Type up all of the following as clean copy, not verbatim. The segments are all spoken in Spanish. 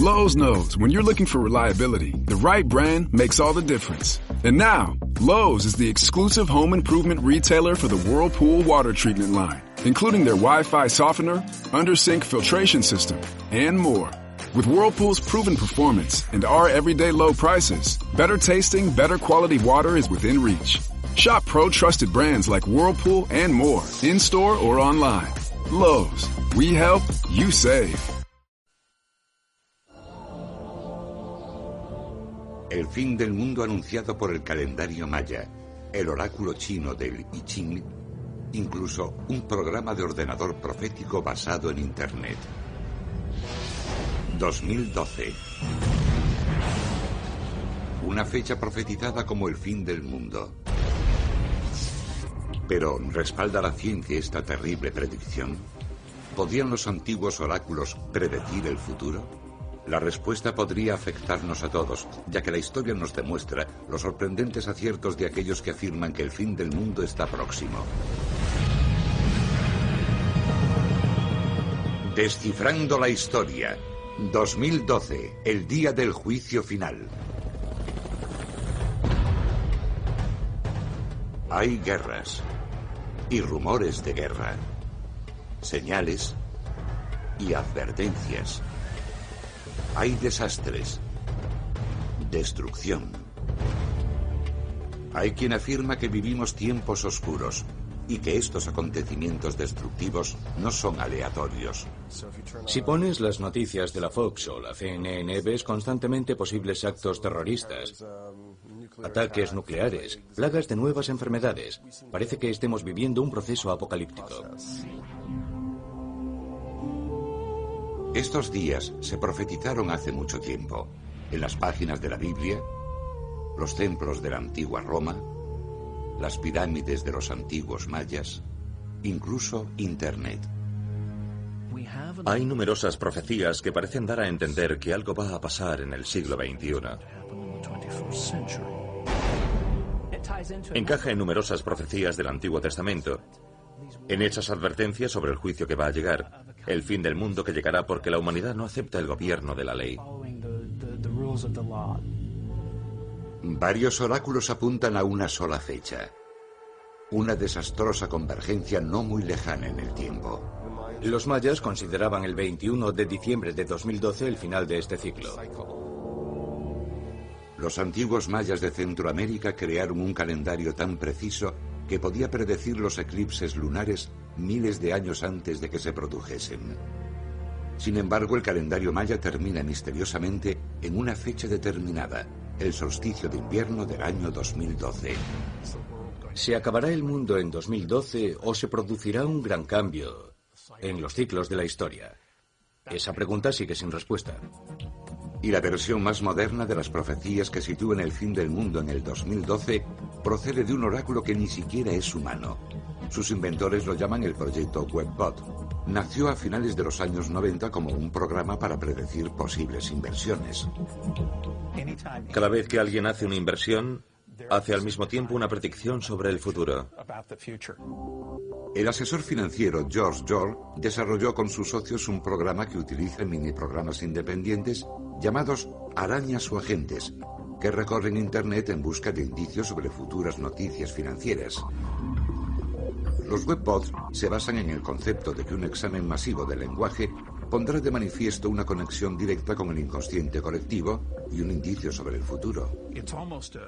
Lowe's knows when you're looking for reliability, the right brand makes all the difference. And now, Lowe's is the exclusive home improvement retailer for the Whirlpool water treatment line, including their Wi-Fi softener, under-sink filtration system, and more. With Whirlpool's proven performance and our everyday low prices, better tasting, better quality water is within reach. Shop pro-trusted brands like Whirlpool and more, in-store or online. Lowe's, we help, you save. El fin del mundo anunciado por el calendario maya, el oráculo chino del I Ching, incluso un programa de ordenador profético basado en Internet. 2012. Una fecha profetizada como el fin del mundo. Pero, ¿respalda la ciencia esta terrible predicción? ¿Podían los antiguos oráculos predecir el futuro? La respuesta podría afectarnos a todos, ya que la historia nos demuestra los sorprendentes aciertos de aquellos que afirman que el fin del mundo está próximo. Descifrando la historia. 2012, el día del juicio final. Hay guerras y rumores de guerra, señales y advertencias. Hay desastres, destrucción. Hay quien afirma que vivimos tiempos oscuros y que estos acontecimientos destructivos no son aleatorios. Si pones las noticias de la Fox o la CNN, ves constantemente posibles actos terroristas, ataques nucleares, plagas de nuevas enfermedades. Parece que estemos viviendo un proceso apocalíptico. Estos días se profetizaron hace mucho tiempo, en las páginas de la Biblia, los templos de la antigua Roma, las pirámides de los antiguos mayas, incluso Internet. Hay numerosas profecías que parecen dar a entender que algo va a pasar en el siglo XXI. Encaja en numerosas profecías del Antiguo Testamento, en hechas advertencias sobre el juicio que va a llegar, el fin del mundo que llegará porque la humanidad no acepta el gobierno de la ley. Varios oráculos apuntan a una sola fecha. Una desastrosa convergencia no muy lejana en el tiempo. Los mayas consideraban el 21 de diciembre de 2012 el final de este ciclo. Los antiguos mayas de Centroamérica crearon un calendario tan preciso que podía predecir los eclipses lunares miles de años antes de que se produjesen. Sin embargo, el calendario maya termina misteriosamente en una fecha determinada, el solsticio de invierno del año 2012. ¿Se acabará el mundo en 2012 o se producirá un gran cambio en los ciclos de la historia? Esa pregunta sigue sin respuesta. Y la versión más moderna de las profecías que sitúan el fin del mundo en el 2012 procede de un oráculo que ni siquiera es humano. Sus inventores lo llaman el proyecto WebBot. Nació a finales de los años 90 como un programa para predecir posibles inversiones. Cada vez que alguien hace una inversión, hace al mismo tiempo una predicción sobre el futuro. El asesor financiero George George desarrolló con sus socios un programa que utiliza mini programas independientes llamados arañas o agentes, que recorren Internet en busca de indicios sobre futuras noticias financieras. Los webbots se basan en el concepto de que un examen masivo del lenguaje pondrá de manifiesto una conexión directa con el inconsciente colectivo y un indicio sobre el futuro.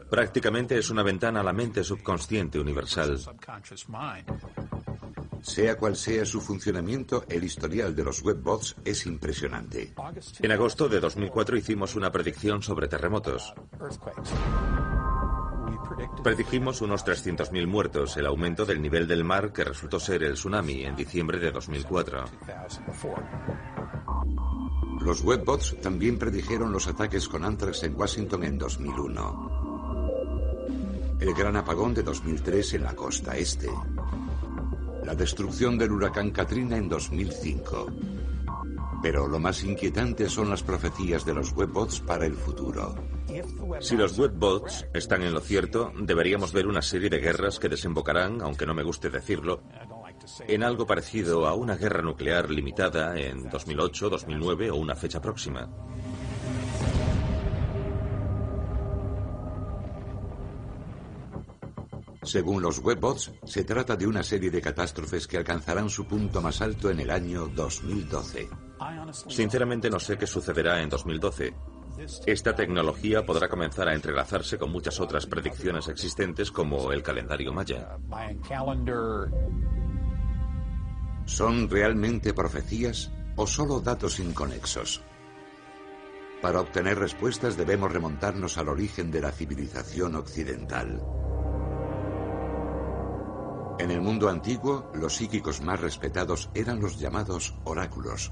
Prácticamente es una ventana a la mente subconsciente universal. Sea cual sea su funcionamiento, el historial de los webbots es impresionante. En agosto de 2004 hicimos una predicción sobre terremotos. Predijimos unos 300.000 muertos, el aumento del nivel del mar que resultó ser el tsunami en diciembre de 2004. Los webbots también predijeron los ataques con anthrax en Washington en 2001. El gran apagón de 2003 en la costa este. La destrucción del huracán Katrina en 2005. Pero lo más inquietante son las profecías de los webbots para el futuro. Si los webbots están en lo cierto, deberíamos ver una serie de guerras que desembocarán, aunque no me guste decirlo, en algo parecido a una guerra nuclear limitada en 2008, 2009 o una fecha próxima. Según los webbots, se trata de una serie de catástrofes que alcanzarán su punto más alto en el año 2012. Sinceramente no sé qué sucederá en 2012. Esta tecnología podrá comenzar a entrelazarse con muchas otras predicciones existentes como el calendario maya. ¿Son realmente profecías o solo datos inconexos? Para obtener respuestas debemos remontarnos al origen de la civilización occidental. En el mundo antiguo, los psíquicos más respetados eran los llamados oráculos.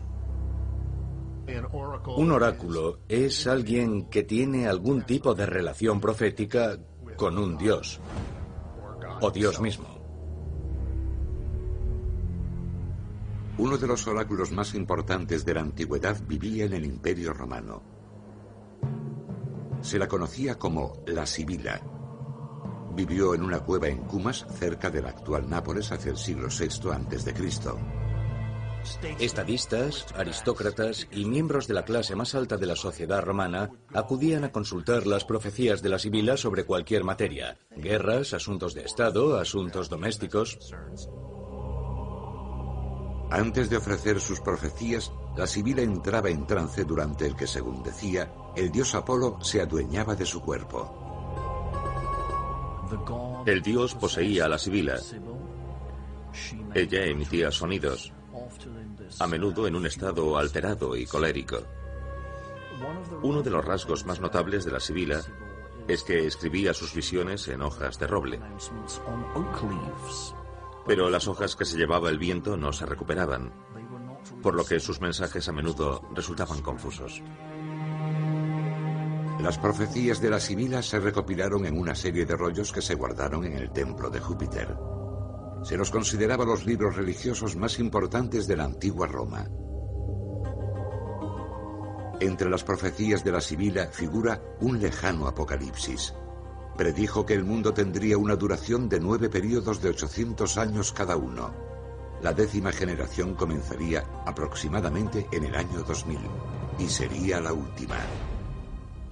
Un oráculo es alguien que tiene algún tipo de relación profética con un dios o Dios mismo. Uno de los oráculos más importantes de la antigüedad vivía en el Imperio Romano. Se la conocía como la Sibila. Vivió en una cueva en Cumas, cerca del actual Nápoles, hacia el siglo VI a.C. Estadistas, aristócratas y miembros de la clase más alta de la sociedad romana acudían a consultar las profecías de la Sibila sobre cualquier materia: guerras, asuntos de Estado, asuntos domésticos. Antes de ofrecer sus profecías, la Sibila entraba en trance durante el que, según decía, el dios Apolo se adueñaba de su cuerpo. El dios poseía a la Sibila. Ella emitía sonidos, a menudo en un estado alterado y colérico. Uno de los rasgos más notables de la Sibila es que escribía sus visiones en hojas de roble. Pero las hojas que se llevaba el viento no se recuperaban, por lo que sus mensajes a menudo resultaban confusos. Las profecías de la Sibila se recopilaron en una serie de rollos que se guardaron en el templo de Júpiter. Se los consideraba los libros religiosos más importantes de la antigua Roma. Entre las profecías de la Sibila figura un lejano apocalipsis. Predijo que el mundo tendría una duración de 9 períodos de 800 años cada uno. La 10ª generación comenzaría aproximadamente en el año 2000 y sería la última.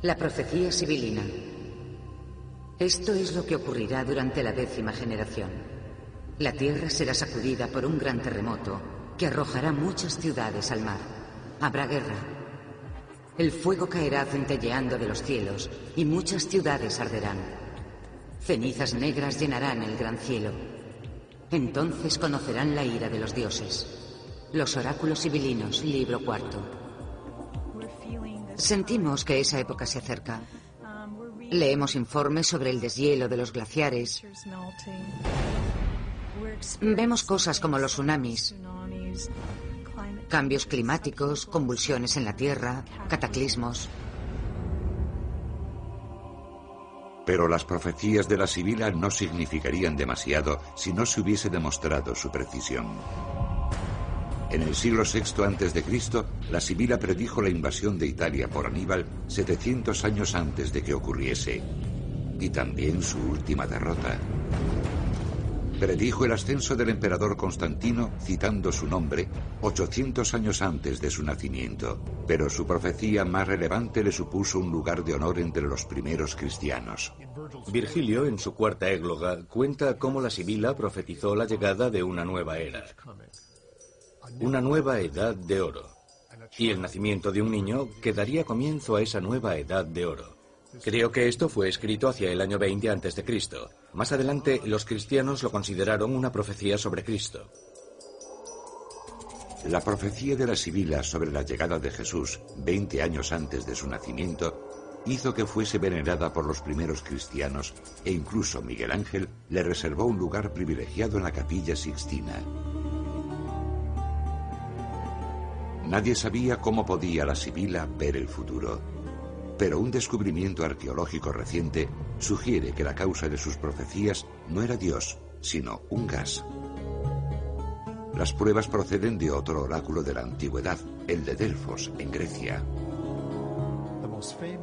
La profecía sibilina. Esto es lo que ocurrirá durante la 10ª generación. La tierra será sacudida por un gran terremoto que arrojará muchas ciudades al mar. Habrá guerra. El fuego caerá centelleando de los cielos y muchas ciudades arderán. Cenizas negras llenarán el gran cielo. Entonces conocerán la ira de los dioses. Los oráculos sibilinos, libro 4. Sentimos que esa época se acerca. Leemos informes sobre el deshielo de los glaciares. Vemos cosas como los tsunamis, cambios climáticos, convulsiones en la Tierra, cataclismos. Pero las profecías de la Sibila no significarían demasiado si no se hubiese demostrado su precisión. En el siglo VI a.C., la Sibila predijo la invasión de Italia por Aníbal 700 años antes de que ocurriese, y también su última derrota. Predijo el ascenso del emperador Constantino, citando su nombre, 800 años antes de su nacimiento, pero su profecía más relevante le supuso un lugar de honor entre los primeros cristianos. Virgilio, en su cuarta égloga, cuenta cómo la Sibila profetizó la llegada de una nueva era, una nueva edad de oro, y el nacimiento de un niño que daría comienzo a esa nueva edad de oro. Creo que esto fue escrito hacia el año 20 a.C. Más adelante, los cristianos lo consideraron una profecía sobre Cristo. La profecía de la Sibila sobre la llegada de Jesús, 20 años antes de su nacimiento, hizo que fuese venerada por los primeros cristianos e incluso Miguel Ángel le reservó un lugar privilegiado en la Capilla Sixtina. Nadie sabía cómo podía la Sibila ver el futuro. Pero un descubrimiento arqueológico reciente sugiere que la causa de sus profecías no era Dios, sino un gas. Las pruebas proceden de otro oráculo de la antigüedad, el de Delfos, en Grecia.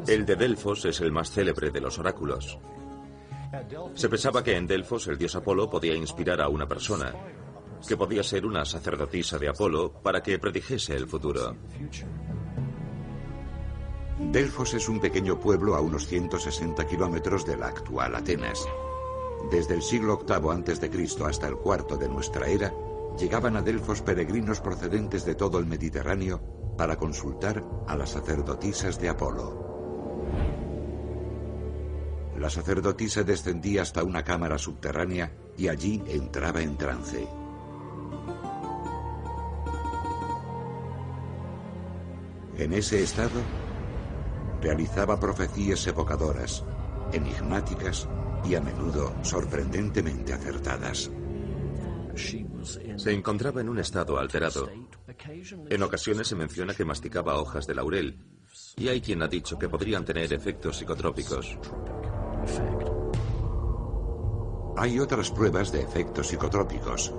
El de Delfos es el más célebre de los oráculos. Se pensaba que en Delfos el dios Apolo podía inspirar a una persona, que podía ser una sacerdotisa de Apolo, para que predijese el futuro. Delfos es un pequeño pueblo a unos 160 kilómetros de la actual Atenas. Desde el siglo VIII a.C. hasta el IV de nuestra era, llegaban a Delfos peregrinos procedentes de todo el Mediterráneo para consultar a las sacerdotisas de Apolo. La sacerdotisa descendía hasta una cámara subterránea y allí entraba en trance. En ese estado, realizaba profecías evocadoras, enigmáticas y a menudo sorprendentemente acertadas. Se encontraba en un estado alterado. En ocasiones se menciona que masticaba hojas de laurel, y hay quien ha dicho que podrían tener efectos psicotrópicos. Hay otras pruebas de efectos psicotrópicos.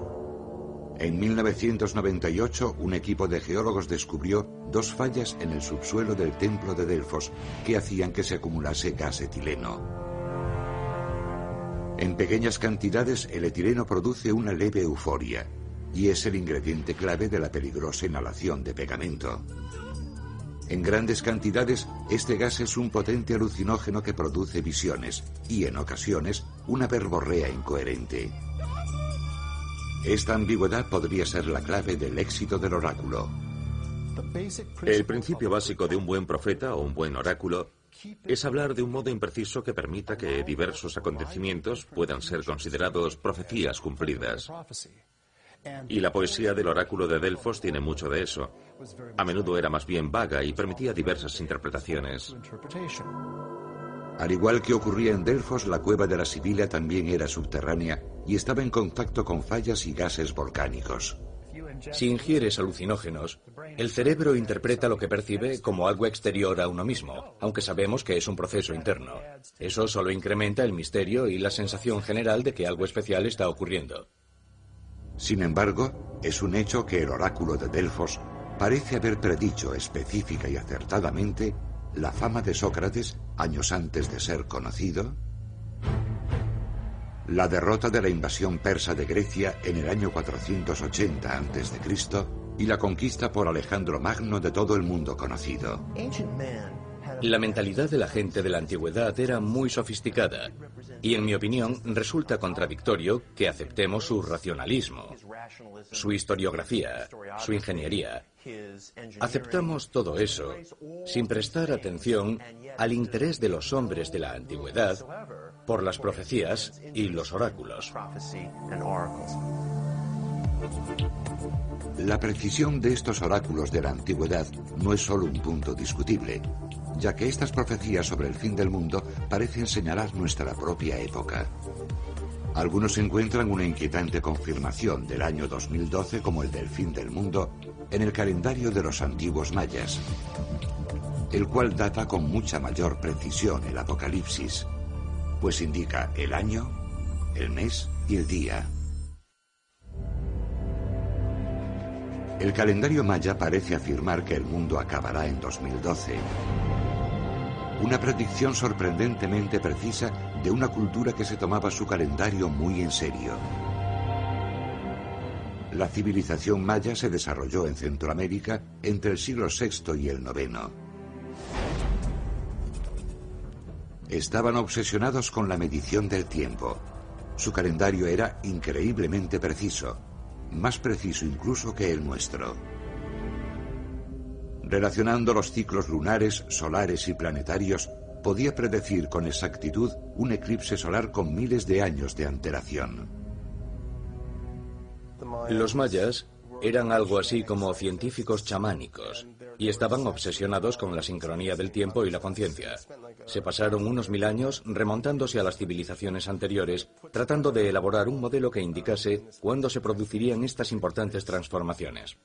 En 1998, un equipo de geólogos descubrió 2 fallas en el subsuelo del templo de Delfos que hacían que se acumulase gas etileno. En pequeñas cantidades, el etileno produce una leve euforia y es el ingrediente clave de la peligrosa inhalación de pegamento. En grandes cantidades, este gas es un potente alucinógeno que produce visiones y, en ocasiones, una verborrea incoherente. Esta ambigüedad podría ser la clave del éxito del oráculo. El principio básico de un buen profeta o un buen oráculo es hablar de un modo impreciso que permita que diversos acontecimientos puedan ser considerados profecías cumplidas. Y la poesía del oráculo de Delfos tiene mucho de eso. A menudo era más bien vaga y permitía diversas interpretaciones. Al igual que ocurría en Delfos, la cueva de la Sibila también era subterránea y estaba en contacto con fallas y gases volcánicos. Si ingieres alucinógenos, el cerebro interpreta lo que percibe como algo exterior a uno mismo, aunque sabemos que es un proceso interno. Eso solo incrementa el misterio y la sensación general de que algo especial está ocurriendo. Sin embargo, es un hecho que el oráculo de Delfos parece haber predicho específica y acertadamente la fama de Sócrates años antes de ser conocido, la derrota de la invasión persa de Grecia en el año 480 a.C. y la conquista por Alejandro Magno de todo el mundo conocido. La mentalidad de la gente de la antigüedad era muy sofisticada y, en mi opinión, resulta contradictorio que aceptemos su racionalismo, su historiografía, su ingeniería. Aceptamos todo eso sin prestar atención al interés de los hombres de la antigüedad por las profecías y los oráculos. La precisión de estos oráculos de la antigüedad no es solo un punto discutible, ya que estas profecías sobre el fin del mundo parecen señalar nuestra propia época. Algunos encuentran una inquietante confirmación del año 2012 como el del fin del mundo en el calendario de los antiguos mayas, el cual data con mucha mayor precisión el Apocalipsis, pues indica el año, el mes y el día. El calendario maya parece afirmar que el mundo acabará en 2012. Una predicción sorprendentemente precisa de una cultura que se tomaba su calendario muy en serio. La civilización maya se desarrolló en Centroamérica entre el siglo VI y el IX. Estaban obsesionados con la medición del tiempo. Su calendario era increíblemente preciso, más preciso incluso que el nuestro. Relacionando los ciclos lunares, solares y planetarios, podía predecir con exactitud un eclipse solar con miles de años de antelación. Los mayas eran algo así como científicos chamánicos y estaban obsesionados con la sincronía del tiempo y la conciencia. Se pasaron unos 1000 años remontándose a las civilizaciones anteriores, tratando de elaborar un modelo que indicase cuándo se producirían estas importantes transformaciones.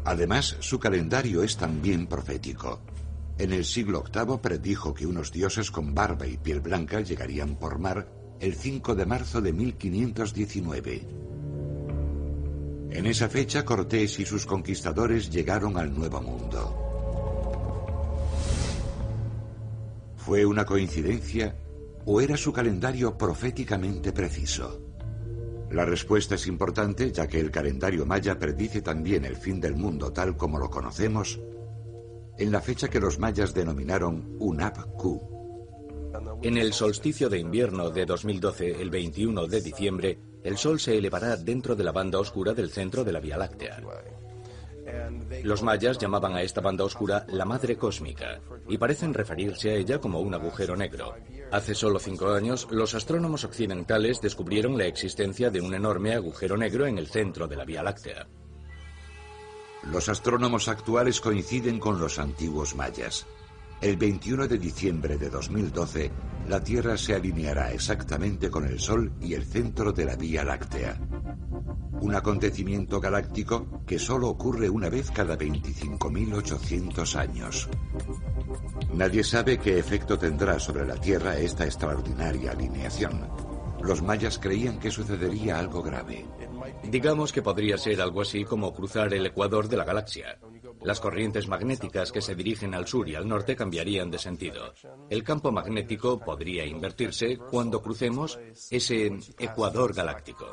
Además, su calendario es también profético. En el siglo VIII predijo que unos dioses con barba y piel blanca llegarían por mar el 5 de marzo de 1519. En esa fecha, Cortés y sus conquistadores llegaron al Nuevo Mundo. ¿Fue una coincidencia o era su calendario proféticamente preciso? La respuesta es importante, ya que el calendario maya predice también el fin del mundo tal como lo conocemos en la fecha que los mayas denominaron Hunab Ku. En el solsticio de invierno de 2012, el 21 de diciembre, el Sol se elevará dentro de la banda oscura del centro de la Vía Láctea. Los mayas llamaban a esta banda oscura la Madre Cósmica y parecen referirse a ella como un agujero negro. Hace solo 5 años, los astrónomos occidentales descubrieron la existencia de un enorme agujero negro en el centro de la Vía Láctea. Los astrónomos actuales coinciden con los antiguos mayas. El 21 de diciembre de 2012, la Tierra se alineará exactamente con el Sol y el centro de la Vía Láctea. Un acontecimiento galáctico que solo ocurre una vez cada 25.800 años. Nadie sabe qué efecto tendrá sobre la Tierra esta extraordinaria alineación. Los mayas creían que sucedería algo grave. Digamos que podría ser algo así como cruzar el ecuador de la galaxia. Las corrientes magnéticas que se dirigen al sur y al norte cambiarían de sentido. El campo magnético podría invertirse cuando crucemos ese ecuador galáctico.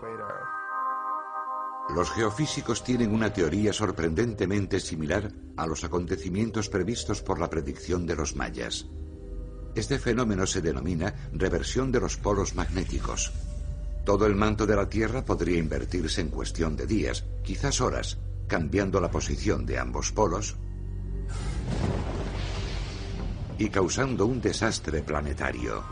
Los geofísicos tienen una teoría sorprendentemente similar a los acontecimientos previstos por la predicción de los mayas. Este fenómeno se denomina reversión de los polos magnéticos. Todo el manto de la Tierra podría invertirse en cuestión de días, quizás horas, cambiando la posición de ambos polos y causando un desastre planetario.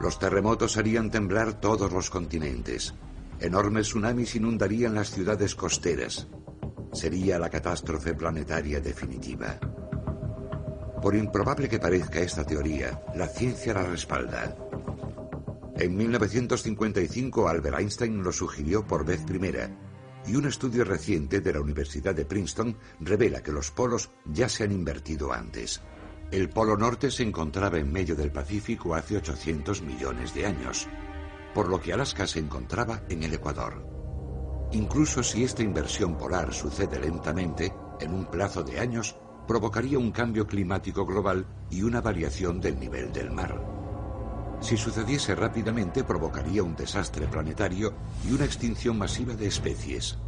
Los terremotos harían temblar todos los continentes. Enormes tsunamis inundarían las ciudades costeras. Sería la catástrofe planetaria definitiva. Por improbable que parezca esta teoría, la ciencia la respalda. En 1955 Albert Einstein lo sugirió por vez primera, y un estudio reciente de la Universidad de Princeton revela que los polos ya se han invertido antes. El polo norte se encontraba en medio del Pacífico hace 800 millones de años, por lo que Alaska se encontraba en el Ecuador. Incluso si esta inversión polar sucede lentamente, en un plazo de años, provocaría un cambio climático global y una variación del nivel del mar. Si sucediese rápidamente, provocaría un desastre planetario y una extinción masiva de especies.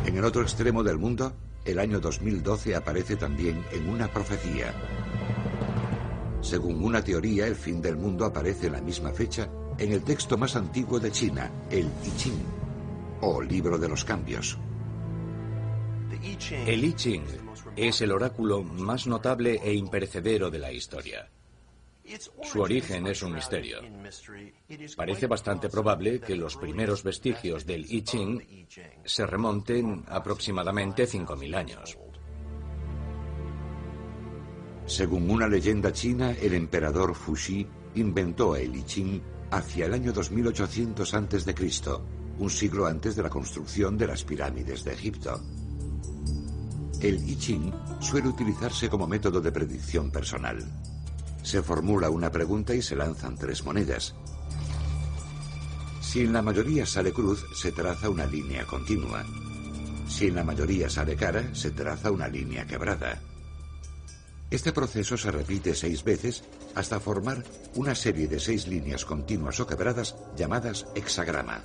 En el otro extremo del mundo, el año 2012 aparece también en una profecía. Según una teoría, el fin del mundo aparece en la misma fecha en el texto más antiguo de China, el I Ching, o Libro de los Cambios. El I Ching es el oráculo más notable e imperecedero de la historia. Su origen es un misterio. Parece bastante probable que los primeros vestigios del I Ching se remonten aproximadamente 5.000 años. Según una leyenda china, el emperador Fuxi inventó el I Ching hacia el año 2800 a.C., un siglo antes de la construcción de las pirámides de Egipto. El I Ching suele utilizarse como método de predicción personal. Se formula una pregunta y se lanzan 3 monedas. Si en la mayoría sale cruz, se traza una línea continua. Si en la mayoría sale cara, se traza una línea quebrada. Este proceso se repite 6 veces hasta formar una serie de 6 líneas continuas o quebradas llamadas hexagrama.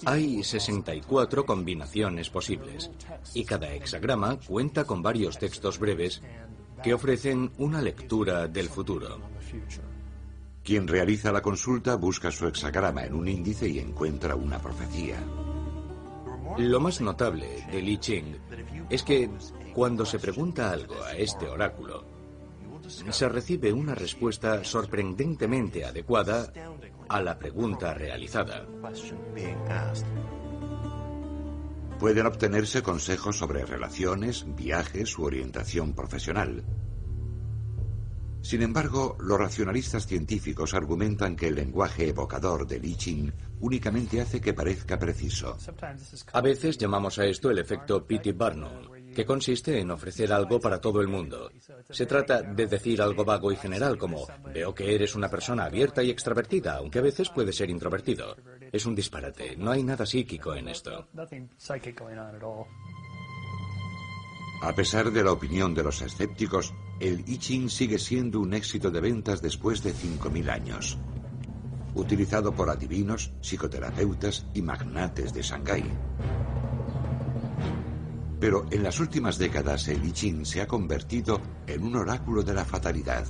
Hay 64 combinaciones posibles y cada hexagrama cuenta con varios textos breves que ofrecen una lectura del futuro. Quien realiza la consulta busca su hexagrama en un índice y encuentra una profecía. Lo más notable del I Ching es que cuando se pregunta algo a este oráculo, se recibe una respuesta sorprendentemente adecuada a la pregunta realizada. Pueden obtenerse consejos sobre relaciones, viajes u orientación profesional. Sin embargo, los racionalistas científicos argumentan que el lenguaje evocador del I Ching únicamente hace que parezca preciso. A veces llamamos a esto el efecto P.T. Barnum, que consiste en ofrecer algo para todo el mundo. Se trata de decir algo vago y general como: veo que eres una persona abierta y extravertida, aunque a veces puede ser introvertido. Es un disparate, no hay nada psíquico en esto. A pesar de la opinión de los escépticos, el I Ching sigue siendo un éxito de ventas después de 5.000 años. Utilizado por adivinos, psicoterapeutas y magnates de Shanghái. Pero en las últimas décadas el I Ching se ha convertido en un oráculo de la fatalidad.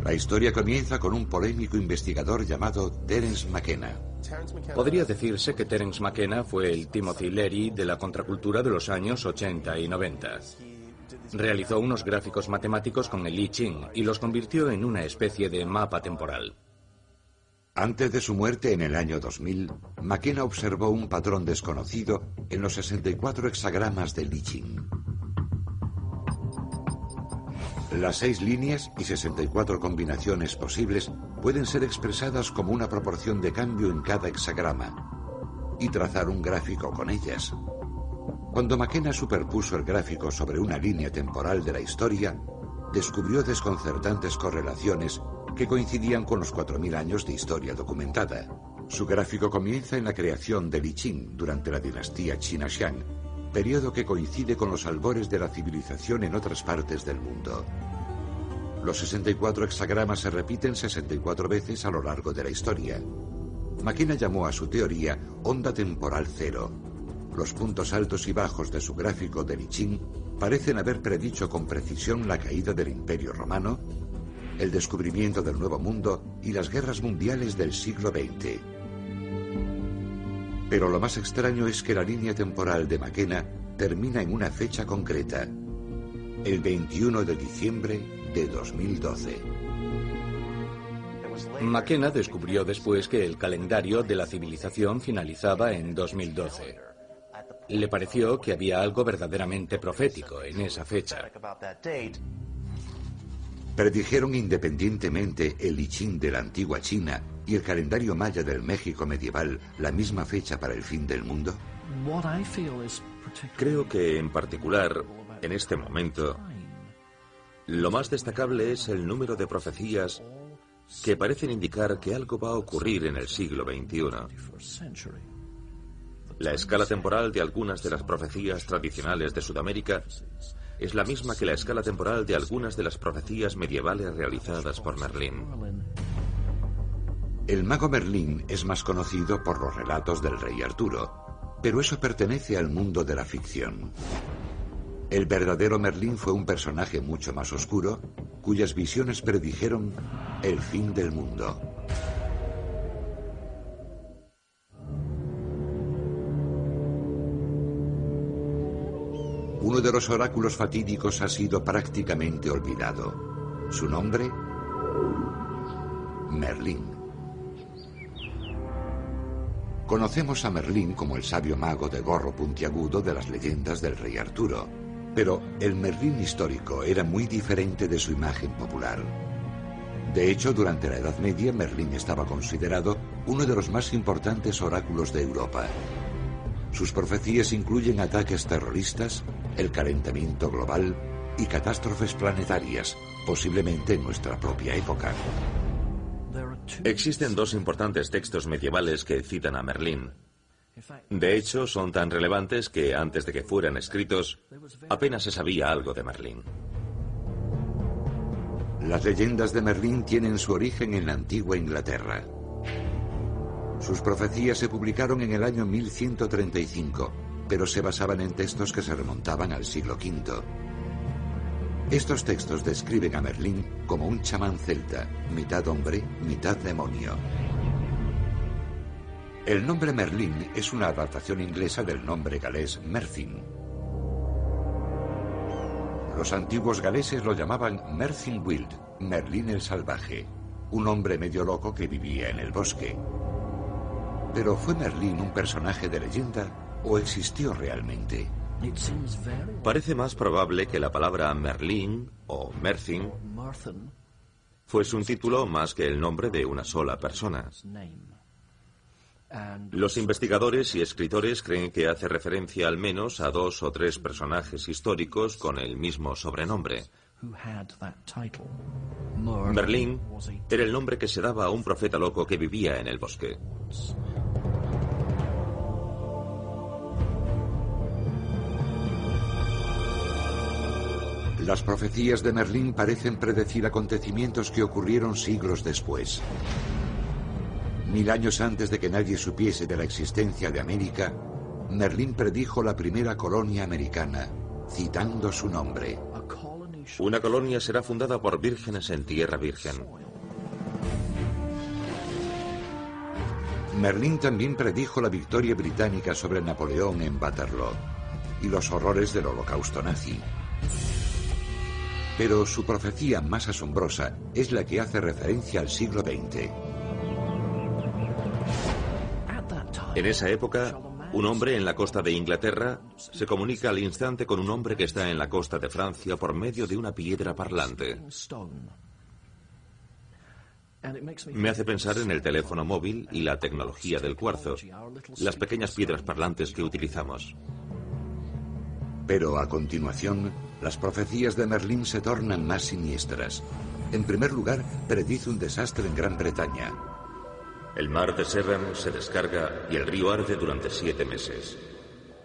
La historia comienza con un polémico investigador llamado Terence McKenna. Podría decirse que Terence McKenna fue el Timothy Leary de la contracultura de los años 80 y 90. Realizó unos gráficos matemáticos con el I Ching y los convirtió en una especie de mapa temporal. Antes de su muerte en el año 2000, McKenna observó un patrón desconocido en los 64 hexagramas del I Ching. Las 6 líneas y 64 combinaciones posibles pueden ser expresadas como una proporción de cambio en cada hexagrama y trazar un gráfico con ellas. Cuando McKenna superpuso el gráfico sobre una línea temporal de la historia, descubrió desconcertantes correlaciones que coincidían con los 4.000 años de historia documentada. Su gráfico comienza en la creación del I Ching durante la dinastía China Xiang, periodo que coincide con los albores de la civilización en otras partes del mundo. Los 64 hexagramas se repiten 64 veces a lo largo de la historia. McKenna llamó a su teoría onda temporal cero. Los puntos altos y bajos de su gráfico del I Ching parecen haber predicho con precisión la caída del Imperio Romano, el descubrimiento del Nuevo Mundo y las guerras mundiales del siglo XX. Pero lo más extraño es que la línea temporal de McKenna termina en una fecha concreta, el 21 de diciembre de 2012. McKenna descubrió después que el calendario de la civilización finalizaba en 2012. Le pareció que había algo verdaderamente profético en esa fecha. ¿Predijeron independientemente el I Ching de la antigua China y el calendario maya del México medieval la misma fecha para el fin del mundo? Creo que, en particular, en este momento, lo más destacable es el número de profecías que parecen indicar que algo va a ocurrir en el siglo XXI. La escala temporal de algunas de las profecías tradicionales de Sudamérica es la misma que la escala temporal de algunas de las profecías medievales realizadas por Merlín. El mago Merlín es más conocido por los relatos del rey Arturo, pero eso pertenece al mundo de la ficción. El verdadero Merlín fue un personaje mucho más oscuro, cuyas visiones predijeron el fin del mundo. Uno de los oráculos fatídicos ha sido prácticamente olvidado. Su nombre, Merlín. Conocemos a Merlín como el sabio mago de gorro puntiagudo de las leyendas del rey Arturo, pero el Merlín histórico era muy diferente de su imagen popular. De hecho, durante la Edad Media, Merlín estaba considerado uno de los más importantes oráculos de Europa. Sus profecías incluyen ataques terroristas, el calentamiento global y catástrofes planetarias, posiblemente en nuestra propia época. Existen 2 importantes textos medievales que citan a Merlín. De hecho, son tan relevantes que antes de que fueran escritos, apenas se sabía algo de Merlín. Las leyendas de Merlín tienen su origen en la antigua Inglaterra. Sus profecías se publicaron en el año 1135, pero se basaban en textos que se remontaban al siglo V. Estos textos describen a Merlín como un chamán celta, mitad hombre, mitad demonio. El nombre Merlín es una adaptación inglesa del nombre galés Mercin. Los antiguos galeses lo llamaban Mercin Wild, Merlín el salvaje, un hombre medio loco que vivía en el bosque. ¿Pero fue Merlín un personaje de leyenda o existió realmente? Parece más probable que la palabra Merlín o Mercin fuese un título más que el nombre de una sola persona. Los investigadores y escritores creen que hace referencia al menos a 2 o 3 personajes históricos con el mismo sobrenombre. Merlín era el nombre que se daba a un profeta loco que vivía en el bosque. Las profecías de Merlín parecen predecir acontecimientos que ocurrieron siglos después. 1000 años antes de que nadie supiese de la existencia de América, Merlín predijo la primera colonia americana, citando su nombre. Una colonia será fundada por vírgenes en tierra virgen. Merlín también predijo la victoria británica sobre Napoleón en Waterloo y los horrores del Holocausto nazi. Pero su profecía más asombrosa es la que hace referencia al siglo XX. En esa época, un hombre en la costa de Inglaterra se comunica al instante con un hombre que está en la costa de Francia por medio de una piedra parlante. Me hace pensar en el teléfono móvil y la tecnología del cuarzo, las pequeñas piedras parlantes que utilizamos. Pero a continuación, las profecías de Merlín se tornan más siniestras. En primer lugar, predice un desastre en Gran Bretaña. El mar de Severn se descarga y el río arde durante 7 meses.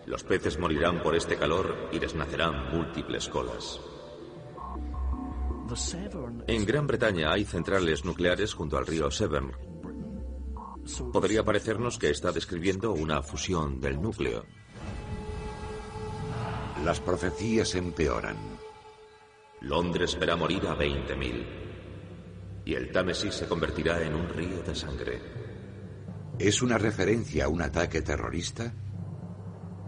Los peces morirán por este calor y les nacerán múltiples colas. En Gran Bretaña hay centrales nucleares junto al río Severn. Podría parecernos que está describiendo una fusión del núcleo. Las profecías empeoran. Londres verá morir a 20.000 y el Támesis se convertirá en un río de sangre. ¿Es una referencia a un ataque terrorista?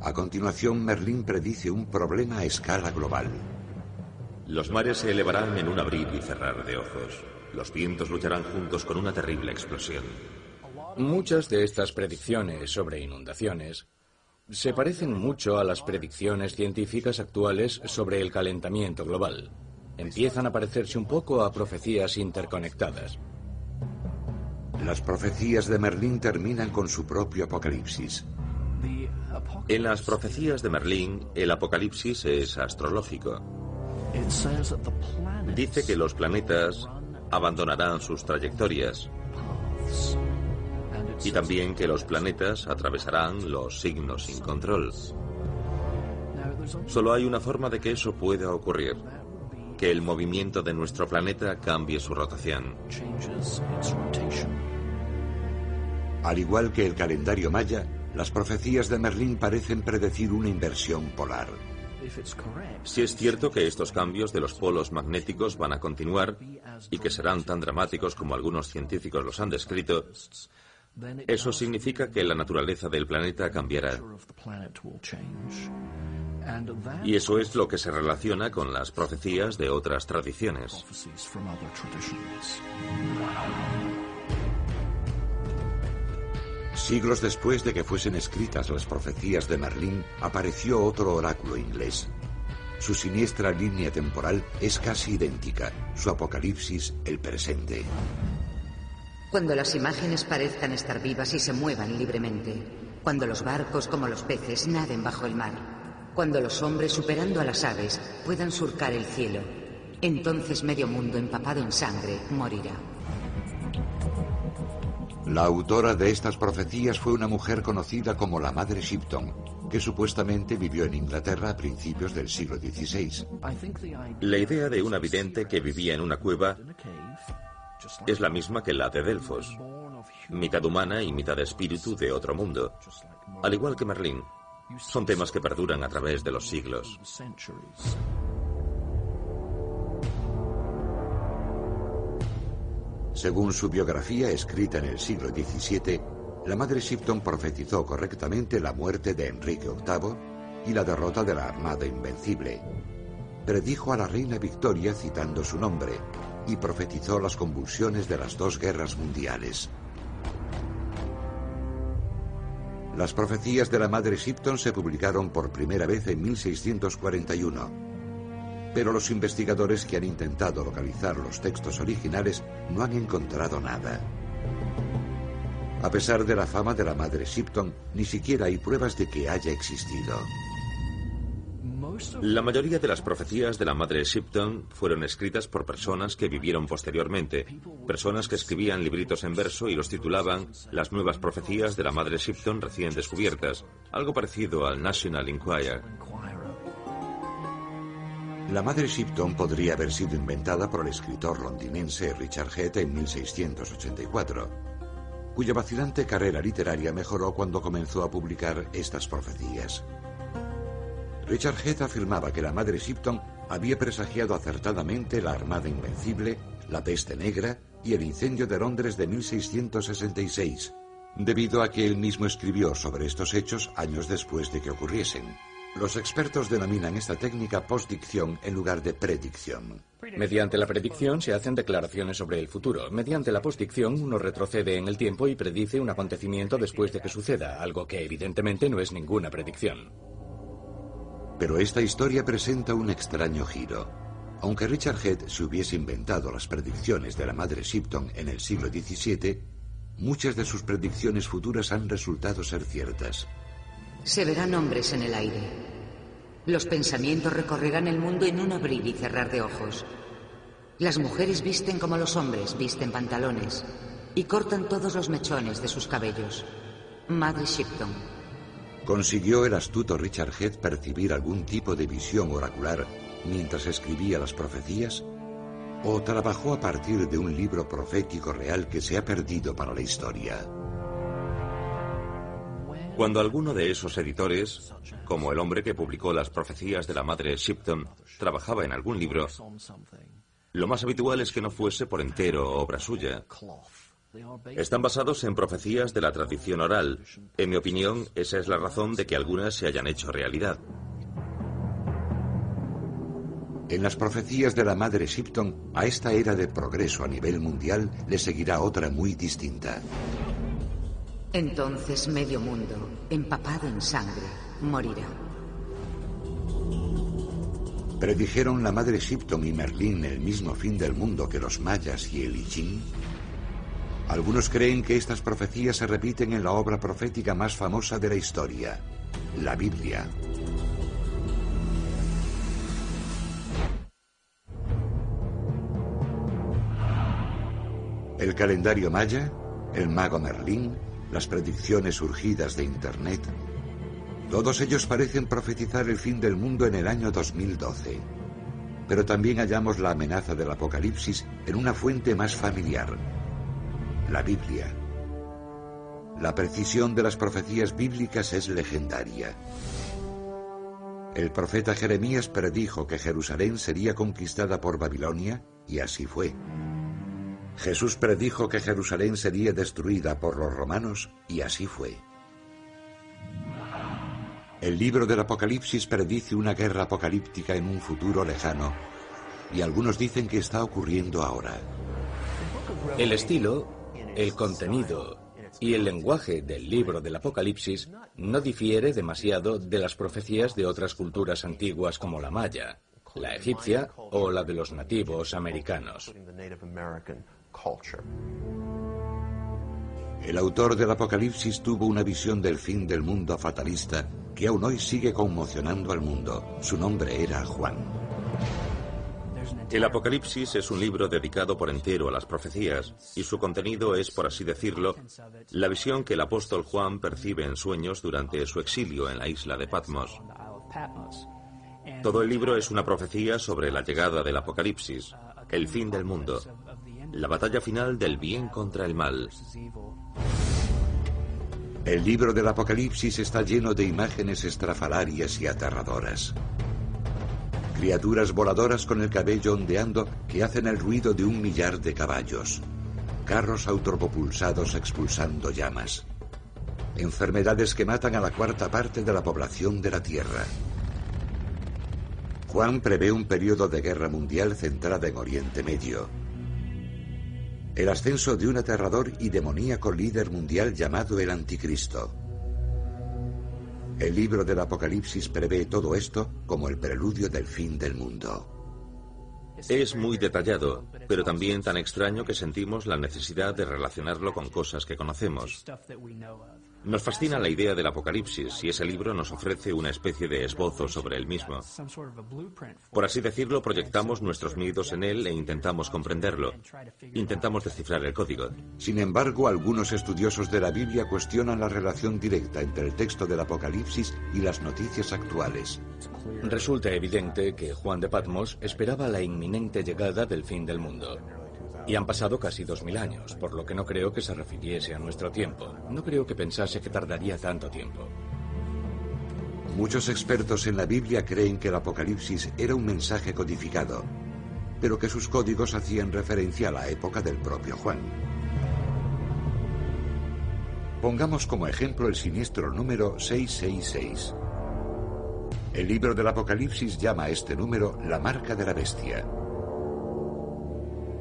A continuación, Merlín predice un problema a escala global. Los mares se elevarán en un abrir y cerrar de ojos. Los vientos lucharán juntos con una terrible explosión. Muchas de estas predicciones sobre inundaciones se parecen mucho a las predicciones científicas actuales sobre el calentamiento global. Empiezan a parecerse un poco a profecías interconectadas. Las profecías de Merlín terminan con su propio apocalipsis. En las profecías de Merlín, el apocalipsis es astrológico. Dice que los planetas abandonarán sus trayectorias y también que los planetas atravesarán los signos sin control. Solo hay una forma de que eso pueda ocurrir: que el movimiento de nuestro planeta cambie su rotación. Al igual que el calendario maya, las profecías de Merlín parecen predecir una inversión polar. Si es cierto que estos cambios de los polos magnéticos van a continuar y que serán tan dramáticos como algunos científicos los han descrito, eso significa que la naturaleza del planeta cambiará. Y eso es lo que se relaciona con las profecías de otras tradiciones. Siglos después de que fuesen escritas las profecías de Merlín, apareció otro oráculo inglés. Su siniestra línea temporal es casi idéntica, su apocalipsis el presente. Cuando las imágenes parezcan estar vivas y se muevan libremente, cuando los barcos como los peces naden bajo el mar, cuando los hombres superando a las aves puedan surcar el cielo, entonces medio mundo empapado en sangre morirá. La autora de estas profecías fue una mujer conocida como la Madre Shipton, que supuestamente vivió en Inglaterra a principios del siglo XVI. La idea de una vidente que vivía en una cueva es la misma que la de Delfos, mitad humana y mitad espíritu de otro mundo. Al igual que Merlín, son temas que perduran a través de los siglos. Según su biografía escrita en el siglo XVII, la Madre Shipton profetizó correctamente la muerte de Enrique VIII y la derrota de la Armada Invencible. Predijo a la reina Victoria citando su nombre y profetizó las convulsiones de las 2 guerras mundiales. Las profecías de la Madre Shipton se publicaron por primera vez en 1641. Pero los investigadores que han intentado localizar los textos originales no han encontrado nada. A pesar de la fama de la Madre Shipton, ni siquiera hay pruebas de que haya existido. La mayoría de las profecías de la Madre Shipton fueron escritas por personas que vivieron posteriormente, personas que escribían libritos en verso y los titulaban Las nuevas profecías de la Madre Shipton recién descubiertas, algo parecido al National Enquirer. La Madre Shipton podría haber sido inventada por el escritor londinense Richard Head en 1684. cuya vacilante carrera literaria mejoró cuando comenzó a publicar estas profecías. Richard Head afirmaba que la madre Shipton había presagiado acertadamente la Armada Invencible, la Peste Negra y el incendio de Londres de 1666, debido a que él mismo escribió sobre estos hechos años después de que ocurriesen. Los expertos denominan esta técnica postdicción en lugar de predicción. Mediante la predicción se hacen declaraciones sobre el futuro. Mediante la postdicción uno retrocede en el tiempo y predice un acontecimiento después de que suceda, algo que evidentemente no es ninguna predicción. Pero esta historia presenta un extraño giro. Aunque Richard Head se hubiese inventado las predicciones de la madre Shipton en el siglo XVII, muchas de sus predicciones futuras han resultado ser ciertas. Se verán hombres en el aire. Los pensamientos recorrerán el mundo en un abrir y cerrar de ojos. Las mujeres visten como los hombres visten pantalones y cortan todos los mechones de sus cabellos. Madre Shipton. ¿Consiguió el astuto Richard Head percibir algún tipo de visión oracular mientras escribía las profecías? ¿O trabajó a partir de un libro profético real que se ha perdido para la historia? Cuando alguno de esos editores, como el hombre que publicó las profecías de la madre Shipton, trabajaba en algún libro, lo más habitual es que no fuese por entero obra suya. Están basados en profecías de la tradición oral. En mi opinión, esa es la razón de que algunas se hayan hecho realidad. En las profecías de la madre Shipton, a esta era de progreso a nivel mundial le seguirá otra muy distinta. Entonces medio mundo, empapado en sangre, morirá. ¿Predijeron la madre Shipton y Merlín el mismo fin del mundo que los mayas y el I Ching? Algunos creen que estas profecías se repiten en la obra profética más famosa de la historia, la Biblia. El calendario maya, el mago Merlín, las predicciones surgidas de Internet, todos ellos parecen profetizar el fin del mundo en el año 2012. Pero también hallamos la amenaza del apocalipsis en una fuente más familiar, la Biblia. La precisión de las profecías bíblicas es legendaria. El profeta Jeremías predijo que Jerusalén sería conquistada por Babilonia, y así fue. Jesús predijo que Jerusalén sería destruida por los romanos, y así fue. El libro del Apocalipsis predice una guerra apocalíptica en un futuro lejano, y algunos dicen que está ocurriendo ahora. El estilo, el contenido y el lenguaje del libro del Apocalipsis no difiere demasiado de las profecías de otras culturas antiguas como la maya, la egipcia o la de los nativos americanos. El autor del Apocalipsis tuvo una visión del fin del mundo fatalista que aún hoy sigue conmocionando al mundo. Su nombre era Juan. El Apocalipsis es un libro dedicado por entero a las profecías, y su contenido es, por así decirlo, la visión que el apóstol Juan percibe en sueños durante su exilio en la isla de Patmos. Todo el libro es una profecía sobre la llegada del Apocalipsis, el fin del mundo, la batalla final del bien contra el mal. El libro del Apocalipsis está lleno de imágenes estrafalarias y aterradoras. Criaturas voladoras con el cabello ondeando que hacen el ruido de 1 millar de caballos. Carros autopropulsados expulsando llamas. Enfermedades que matan a la 1/4 parte de la población de la Tierra. Juan prevé un periodo de guerra mundial centrada en Oriente Medio. El ascenso de un aterrador y demoníaco líder mundial llamado el Anticristo. El libro del Apocalipsis prevé todo esto como el preludio del fin del mundo. Es muy detallado, pero también tan extraño que sentimos la necesidad de relacionarlo con cosas que conocemos. Nos fascina la idea del Apocalipsis y ese libro nos ofrece una especie de esbozo sobre el mismo. Por así decirlo, proyectamos nuestros miedos en él e intentamos comprenderlo. Intentamos descifrar el código. Sin embargo, algunos estudiosos de la Biblia cuestionan la relación directa entre el texto del Apocalipsis y las noticias actuales. Resulta evidente que Juan de Patmos esperaba la inminente llegada del fin del mundo. Y han pasado casi 2000 años, por lo que no creo que se refiriese a nuestro tiempo. No creo que pensase que tardaría tanto tiempo. Muchos expertos en la Biblia creen que el Apocalipsis era un mensaje codificado, pero que sus códigos hacían referencia a la época del propio Juan. Pongamos como ejemplo el siniestro número 666. El libro del Apocalipsis llama a este número la marca de la bestia.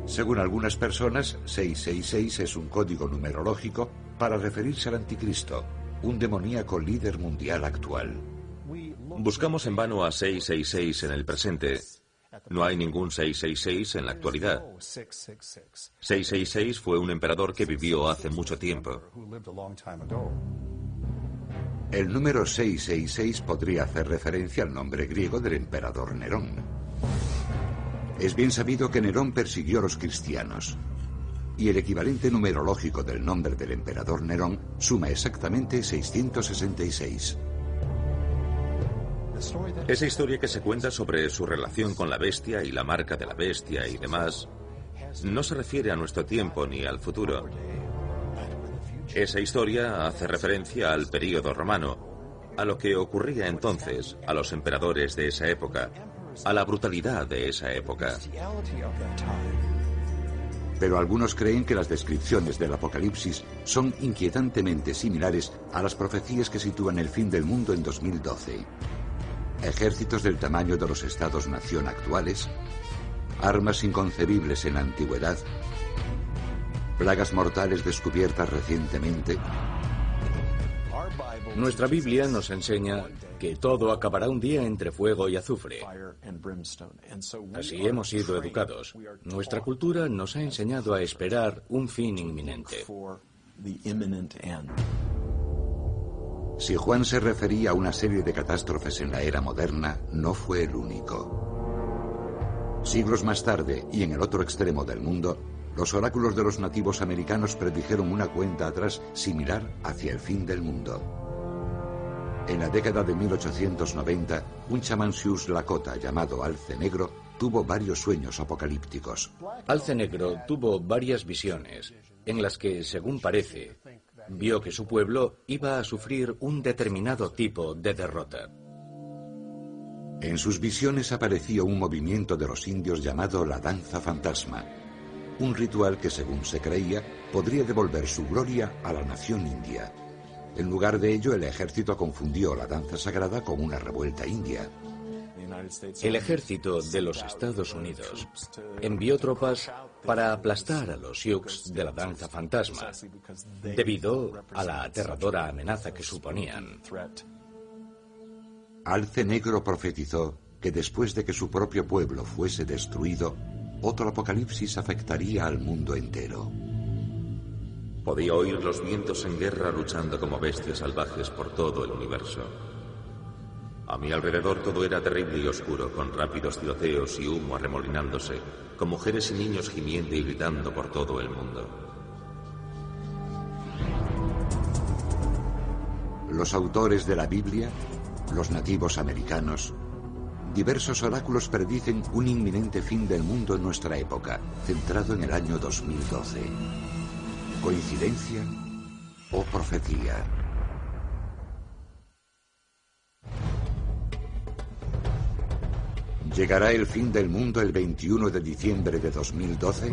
Según algunas personas, 666 es un código numerológico para referirse al anticristo, un demoníaco líder mundial actual. Buscamos en vano a 666 en el presente. No hay ningún 666 en la actualidad. 666 fue un emperador que vivió hace mucho tiempo. El número 666 podría hacer referencia al nombre griego del emperador Nerón. Es bien sabido que Nerón persiguió a los cristianos, y el equivalente numerológico del nombre del emperador Nerón suma exactamente 666. Esa historia que se cuenta sobre su relación con la bestia y la marca de la bestia y demás, no se refiere a nuestro tiempo ni al futuro. Esa historia hace referencia al período romano, a lo que ocurría entonces, a los emperadores de esa época, a la brutalidad de esa época. Pero algunos creen que las descripciones del Apocalipsis son inquietantemente similares a las profecías que sitúan el fin del mundo en 2012. Ejércitos del tamaño de los estados-nación actuales, armas inconcebibles en la antigüedad, plagas mortales descubiertas recientemente. Nuestra Biblia nos enseña que todo acabará un día entre fuego y azufre. Así hemos sido educados. Nuestra cultura nos ha enseñado a esperar un fin inminente. Si Juan se refería a una serie de catástrofes en la era moderna, no fue el único. Siglos más tarde, y en el otro extremo del mundo, los oráculos de los nativos americanos predijeron una cuenta atrás similar hacia el fin del mundo. En la década de 1890, un chamán Sioux Lakota llamado Alce Negro tuvo varios sueños apocalípticos. Alce Negro tuvo varias visiones en las que, según parece, vio que su pueblo iba a sufrir un determinado tipo de derrota. En sus visiones apareció un movimiento de los indios llamado la danza fantasma, un ritual que, según se creía, podría devolver su gloria a la nación india. En lugar de ello, el ejército confundió la danza sagrada con una revuelta india. El ejército de los Estados Unidos envió tropas para aplastar a los Sioux de la danza fantasma, debido a la aterradora amenaza que suponían. Alce Negro profetizó que después de que su propio pueblo fuese destruido, otro apocalipsis afectaría al mundo entero. Podía oír los vientos en guerra luchando como bestias salvajes por todo el universo. A mi alrededor todo era terrible y oscuro, con rápidos tiroteos y humo arremolinándose, con mujeres y niños gimiendo y gritando por todo el mundo. Los autores de la Biblia, los nativos americanos, diversos oráculos predicen un inminente fin del mundo en nuestra época, centrado en el año 2012. ¿Coincidencia o profecía? ¿Llegará el fin del mundo el 21 de diciembre de 2012?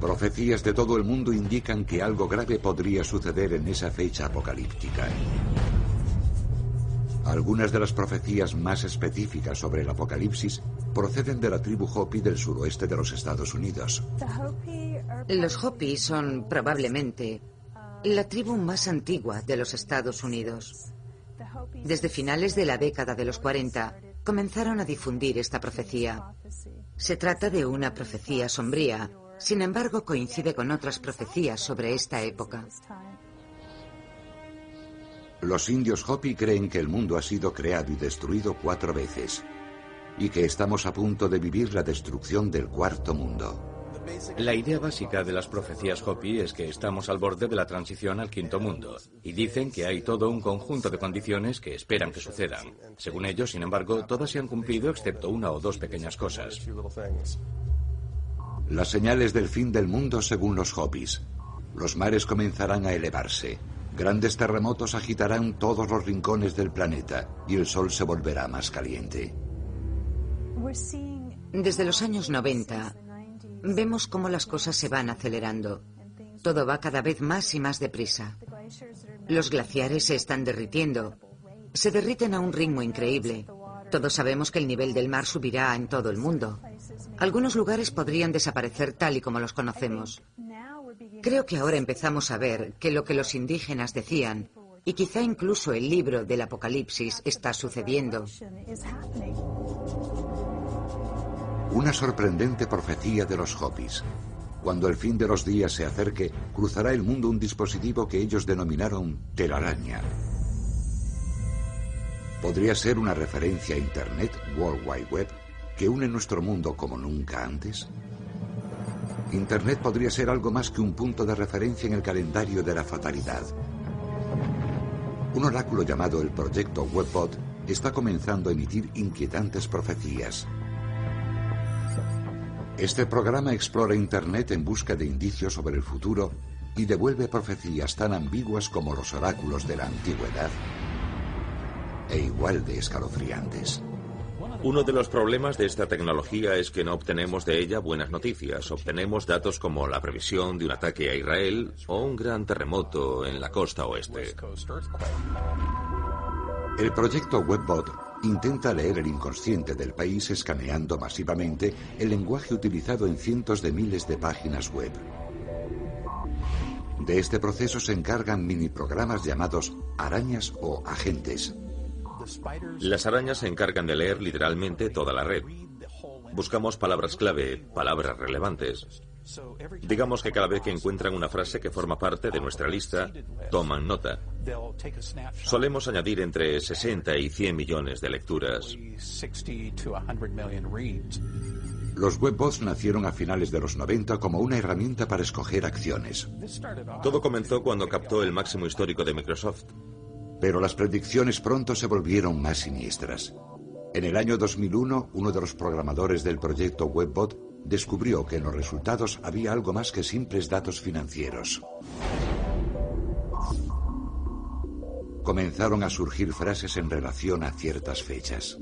Profecías de todo el mundo indican que algo grave podría suceder en esa fecha apocalíptica. Algunas de las profecías más específicas sobre el apocalipsis proceden de la tribu Hopi del suroeste de los Estados Unidos. Los Hopi son probablemente la tribu más antigua de los Estados Unidos. Desde finales de la década de los 40 comenzaron a difundir esta profecía. Se trata de una profecía sombría, sin embargo coincide con otras profecías sobre esta época. Los indios Hopi creen que el mundo ha sido creado y destruido 4 veces, y que estamos a punto de vivir la destrucción del cuarto mundo. La idea básica de las profecías Hopi es que estamos al borde de la transición al quinto mundo, y dicen que hay todo un conjunto de condiciones que esperan que sucedan. Según ellos, sin embargo, todas se han cumplido excepto una o dos pequeñas cosas. Las señales del fin del mundo según los Hopis. Los mares comenzarán a elevarse. Grandes terremotos agitarán todos los rincones del planeta y el sol se volverá más caliente. Desde los años 90, vemos cómo las cosas se van acelerando. Todo va cada vez más y más deprisa. Los glaciares se están derritiendo. Se derriten a un ritmo increíble. Todos sabemos que el nivel del mar subirá en todo el mundo. Algunos lugares podrían desaparecer tal y como los conocemos. Creo que ahora empezamos a ver que lo que los indígenas decían, y quizá incluso el libro del Apocalipsis, está sucediendo. Una sorprendente profecía de los Hopis. Cuando el fin de los días se acerque, cruzará el mundo un dispositivo que ellos denominaron telaraña. ¿Podría ser una referencia a Internet, World Wide Web, que une nuestro mundo como nunca antes? Internet podría ser algo más que un punto de referencia en el calendario de la fatalidad. Un oráculo llamado el Proyecto Webbot está comenzando a emitir inquietantes profecías. Este programa explora Internet en busca de indicios sobre el futuro y devuelve profecías tan ambiguas como los oráculos de la antigüedad e igual de escalofriantes. Uno de los problemas de esta tecnología es que no obtenemos de ella buenas noticias. Obtenemos datos como la previsión de un ataque a Israel o un gran terremoto en la costa oeste. El proyecto Webbot intenta leer el inconsciente del país escaneando masivamente el lenguaje utilizado en cientos de miles de páginas web. De este proceso se encargan mini programas llamados arañas o agentes. Las arañas se encargan de leer literalmente toda la red. Buscamos palabras clave, palabras relevantes. Digamos que cada vez que encuentran una frase que forma parte de nuestra lista, toman nota. Solemos añadir entre 60 y 100 millones de lecturas. Los webbots nacieron a finales de los 90 como una herramienta para escoger acciones. Todo comenzó cuando captó el máximo histórico de Microsoft. Pero las predicciones pronto se volvieron más siniestras. En el año 2001, uno de los programadores del proyecto Webbot descubrió que en los resultados había algo más que simples datos financieros. Comenzaron a surgir frases en relación a ciertas fechas.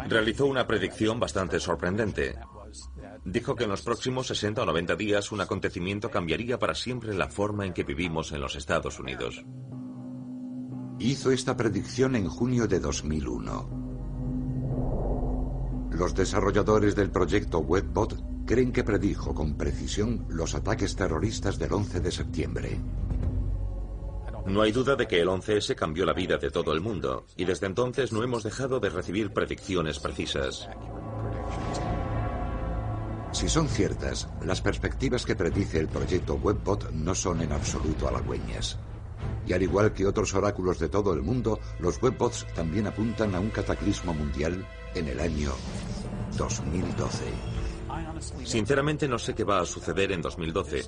Realizó una predicción bastante sorprendente. Dijo que en los próximos 60 o 90 días un acontecimiento cambiaría para siempre la forma en que vivimos en los Estados Unidos. Hizo esta predicción en junio de 2001. Los desarrolladores del proyecto Webbot creen que predijo con precisión los ataques terroristas del 11 de septiembre. No hay duda de que el 11S cambió la vida de todo el mundo, y desde entonces no hemos dejado de recibir predicciones precisas. Si son ciertas, las perspectivas que predice el proyecto Webbot no son en absoluto halagüeñas. Y al igual que otros oráculos de todo el mundo, los webbots también apuntan a un cataclismo mundial en el año 2012. Sinceramente no sé qué va a suceder en 2012.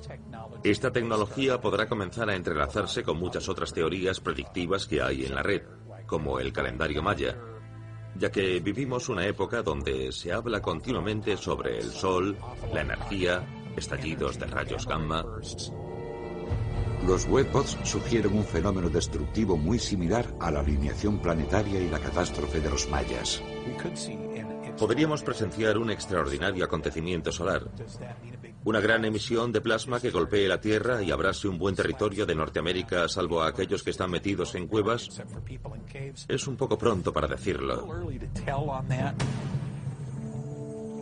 Esta tecnología podrá comenzar a entrelazarse con muchas otras teorías predictivas que hay en la red, como el calendario maya, ya que vivimos una época donde se habla continuamente sobre el sol, la energía, estallidos de rayos gamma. Los webbots sugieren un fenómeno destructivo muy similar a la alineación planetaria y la catástrofe de los mayas. Podríamos presenciar un extraordinario acontecimiento solar. Una gran emisión de plasma que golpee la Tierra y abrase un buen territorio de Norteamérica, salvo a aquellos que están metidos en cuevas. Es un poco pronto para decirlo.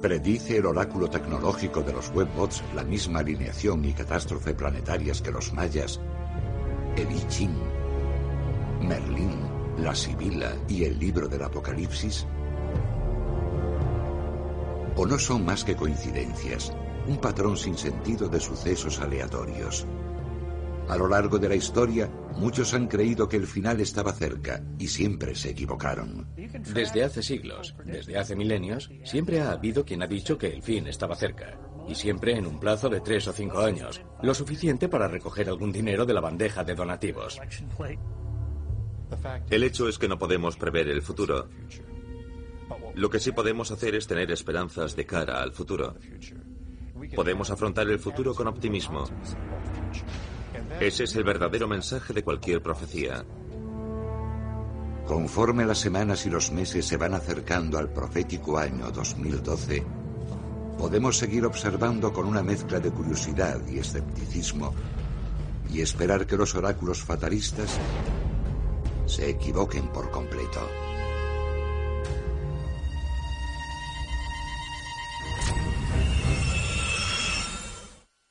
¿Predice el oráculo tecnológico de los webbots la misma alineación y catástrofe planetarias que los mayas, el I Ching, Merlín, la Sibila y el libro del Apocalipsis? ¿O no son más que coincidencias, un patrón sin sentido de sucesos aleatorios? A lo largo de la historia, muchos han creído que el final estaba cerca y siempre se equivocaron. Desde hace siglos, desde hace milenios, siempre ha habido quien ha dicho que el fin estaba cerca. Y siempre en un plazo de 3 o 5 años, lo suficiente para recoger algún dinero de la bandeja de donativos. El hecho es que no podemos prever el futuro. Lo que sí podemos hacer es tener esperanzas de cara al futuro. Podemos afrontar el futuro con optimismo. Ese es el verdadero mensaje de cualquier profecía. Conforme las semanas y los meses se van acercando al profético año 2012, podemos seguir observando con una mezcla de curiosidad y escepticismo y esperar que los oráculos fatalistas se equivoquen por completo.